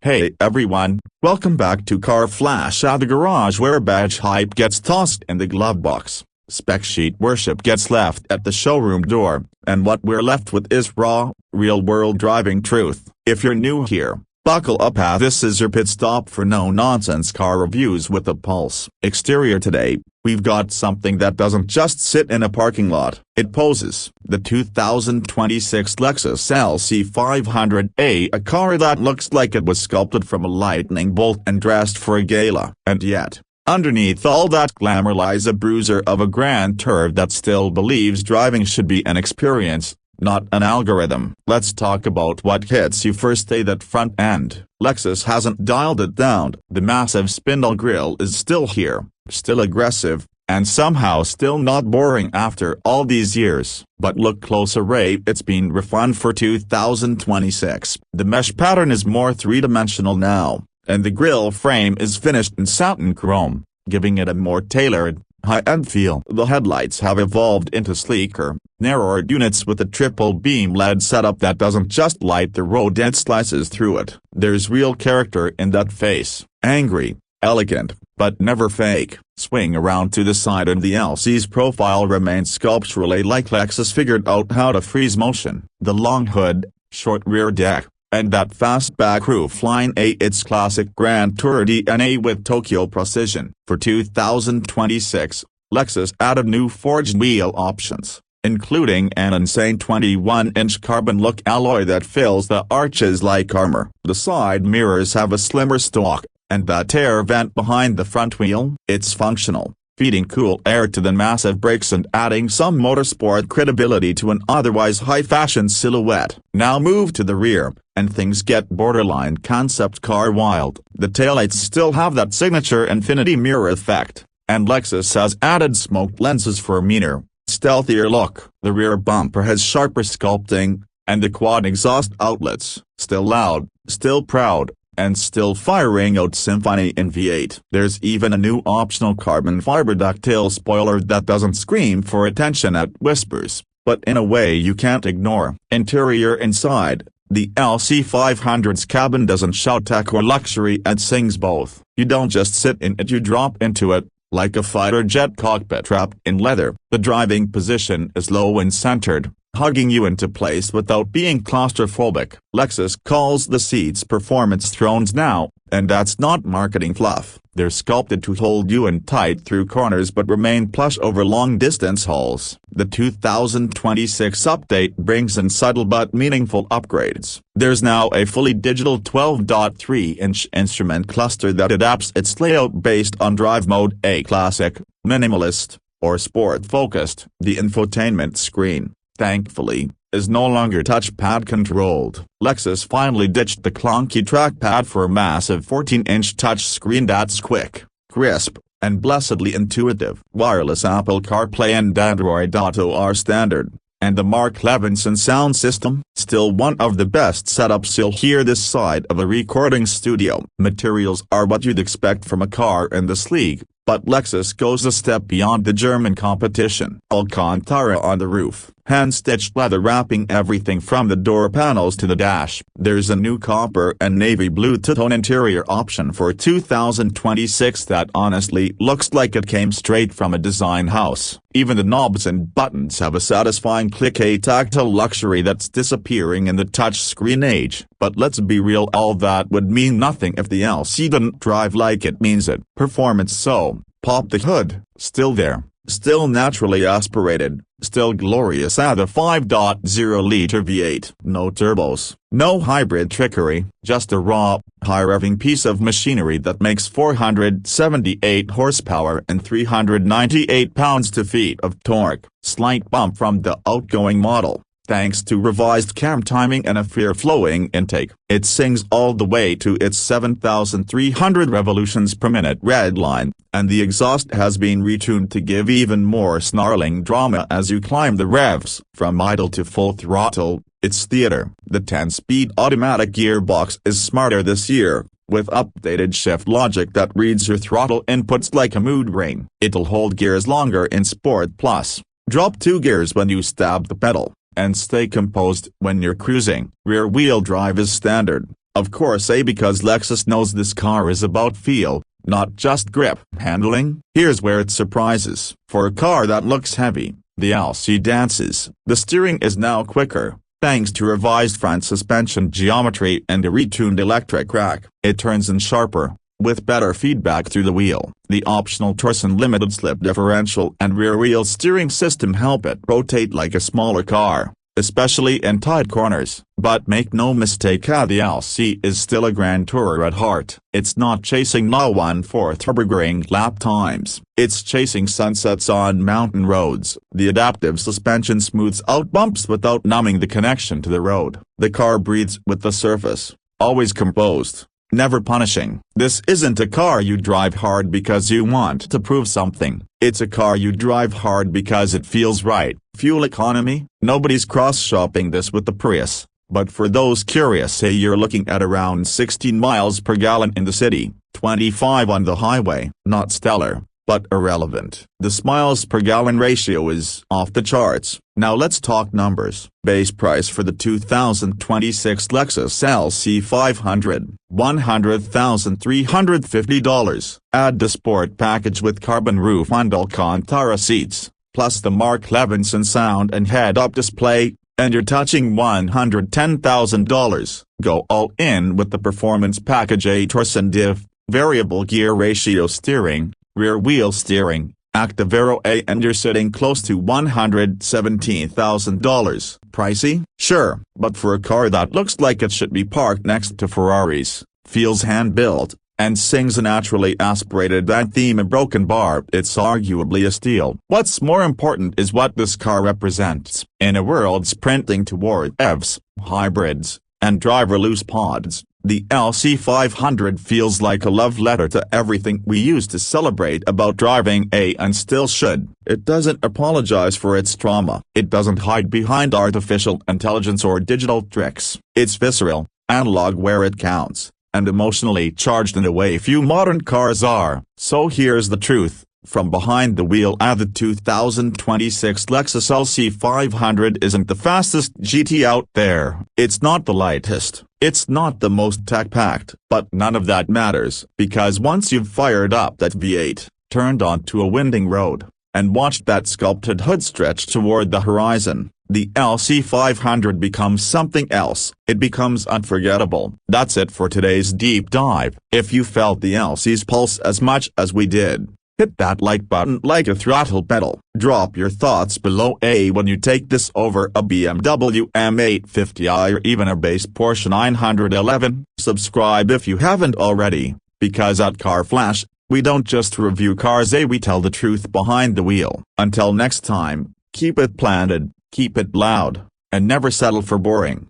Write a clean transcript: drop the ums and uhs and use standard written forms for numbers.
Hey everyone, welcome back to Car Flash at the garage, where badge hype gets tossed in the glove box, spec sheet worship gets left at the showroom door, and what we're left with is raw, real-world driving truth. If you're new here, buckle up, as this is your pit stop for no-nonsense car reviews with a pulse. Exterior today, we've got something that doesn't just sit in a parking lot, it poses. The 2026 Lexus LC 500i, a car that looks like it was sculpted from a lightning bolt and dressed for a gala. And yet, underneath all that glamour lies a bruiser of a Grand Tour that still believes driving should be an experience, not an algorithm. Let's talk about what hits you first. That front end. Lexus hasn't dialed it down. The massive spindle grille is still here, still aggressive, and somehow still not boring after all these years. But look closer, it's been refined for 2026. The mesh pattern is more three-dimensional now, and the grille frame is finished in satin chrome, giving it a more tailored, high-end feel. The headlights have evolved into sleeker, narrower units with a triple beam LED setup that doesn't just light the road, it slices through it. There's real character in that face. Angry, elegant, but never fake. Swing around to the side and the LC's profile remains sculpturally like Lexus figured out how to freeze motion. The long hood, short rear deck, and that fastback roofline, it's classic Grand Tour DNA with Tokyo precision. For 2026, Lexus added new forged wheel options, including an insane 21-inch carbon look alloy that fills the arches like armor. The side mirrors have a slimmer stalk, and that air vent behind the front wheel, it's functional, feeding cool air to the massive brakes and adding some motorsport credibility to an otherwise high-fashion silhouette. Now move to the rear, and things get borderline concept car wild. The taillights still have that signature infinity mirror effect, and Lexus has added smoked lenses for a meaner, stealthier look. The rear bumper has sharper sculpting, and the quad exhaust outlets, still loud, still proud, and still firing out symphony in V8. There's even a new optional carbon fiber ducktail spoiler that doesn't scream for attention, it whispers, but in a way you can't ignore. Interior inside, the LC 500's cabin doesn't shout tech or luxury, it sings both. You don't just sit in it, you drop into it, like a fighter jet cockpit wrapped in leather. The driving position is low and centered, hugging you into place without being claustrophobic. Lexus calls the seats performance thrones now, and that's not marketing fluff. They're sculpted to hold you in tight through corners but remain plush over long-distance hauls. The 2026 update brings in subtle but meaningful upgrades. There's now a fully digital 12.3-inch instrument cluster that adapts its layout based on drive mode, a classic, minimalist, or sport-focused. The infotainment screen, thankfully, is no longer touchpad controlled. Lexus finally ditched the clunky trackpad for a massive 14-inch touchscreen that's quick, crisp, and blessedly intuitive. Wireless Apple CarPlay and Android Auto are standard, and the Mark Levinson sound system, still one of the best setups you'll hear this side of a recording studio. Materials are what you'd expect from a car in this league, but Lexus goes a step beyond the German competition. Alcantara on the roof, hand-stitched leather wrapping everything from the door panels to the dash. There's a new copper and navy blue two-tone interior option for 2026 that honestly looks like it came straight from a design house. Even the knobs and buttons have a satisfying click, a tactile luxury that's disappearing in the touchscreen age. But let's be real, all that would mean nothing if the LC didn't drive like it means it. Performance, so, pop the hood, still there, still naturally aspirated, still glorious at a 5.0-liter V8. No turbos, no hybrid trickery, just a raw, high-revving piece of machinery that makes 478 horsepower and 398 pounds-feet of torque. Slight bump from the outgoing model, thanks to revised cam timing and a free-flowing intake. It sings all the way to its 7,300 revolutions per minute redline, and the exhaust has been retuned to give even more snarling drama as you climb the revs. From idle to full throttle, it's theater. The 10-speed automatic gearbox is smarter this year, with updated shift logic that reads your throttle inputs like a mood ring. It'll hold gears longer in Sport Plus, drop 2 gears when you stab the pedal, and stay composed when you're cruising. Rear-wheel drive is standard, Of course because Lexus knows this car is about feel, not just grip. Handling? Here's where it surprises. For a car that looks heavy, the LC dances. The steering is now quicker, thanks to revised front suspension geometry and a retuned electric rack. It turns in sharper, with better feedback through the wheel. The optional Torsen limited slip differential and rear wheel steering system help it rotate like a smaller car, especially in tight corners. But make no mistake, the LC is still a grand tourer at heart. It's not chasing no 1/4 Nürburgring lap times. It's chasing sunsets on mountain roads. The adaptive suspension smooths out bumps without numbing the connection to the road. The car breathes with the surface, always composed, never punishing. This isn't a car you drive hard because you want to prove something. It's a car you drive hard because it feels right. Fuel economy? Nobody's cross-shopping this with the Prius. But for those curious, say you're looking at around 16 miles per gallon in the city, 25 on the highway. Not stellar, but irrelevant. The miles per gallon ratio is off the charts. Now let's talk numbers. Base price for the 2026 Lexus LC 500, $100,350. Add the sport package with carbon roof and Alcantara seats, plus the Mark Levinson sound and head-up display, and you're touching $110,000. Go all in with the performance package: a Torsen diff, variable gear ratio steering, rear wheel steering, active aero A, and you're sitting close to $117,000. Pricey? Sure, but for a car that looks like it should be parked next to Ferraris, feels hand-built, and sings a naturally aspirated anthem, a broken bar, it's arguably a steal. What's more important is what this car represents. In a world sprinting toward revs, hybrids, and driverless pods, the LC 500 feels like a love letter to everything we used to celebrate about driving and still should. It doesn't apologize for its trauma. It doesn't hide behind artificial intelligence or digital tricks. It's visceral, analog where it counts, and emotionally charged in a way few modern cars are. So here's the truth. From behind the wheel, the 2026 Lexus LC 500 isn't the fastest GT out there. It's not the lightest. It's not the most tech-packed. But none of that matters, because once you've fired up that V8, turned onto a winding road, and watched that sculpted hood stretch toward the horizon, the LC 500 becomes something else. It becomes unforgettable. That's it for today's deep dive. If you felt the LC's pulse as much as we did, hit that like button like a throttle pedal. Drop your thoughts below. When you take this over a BMW M850i or even a base Porsche 911, subscribe if you haven't already, because at Car Flash, we don't just review cars, we tell the truth behind the wheel. Until next time, keep it planted, keep it loud, and never settle for boring.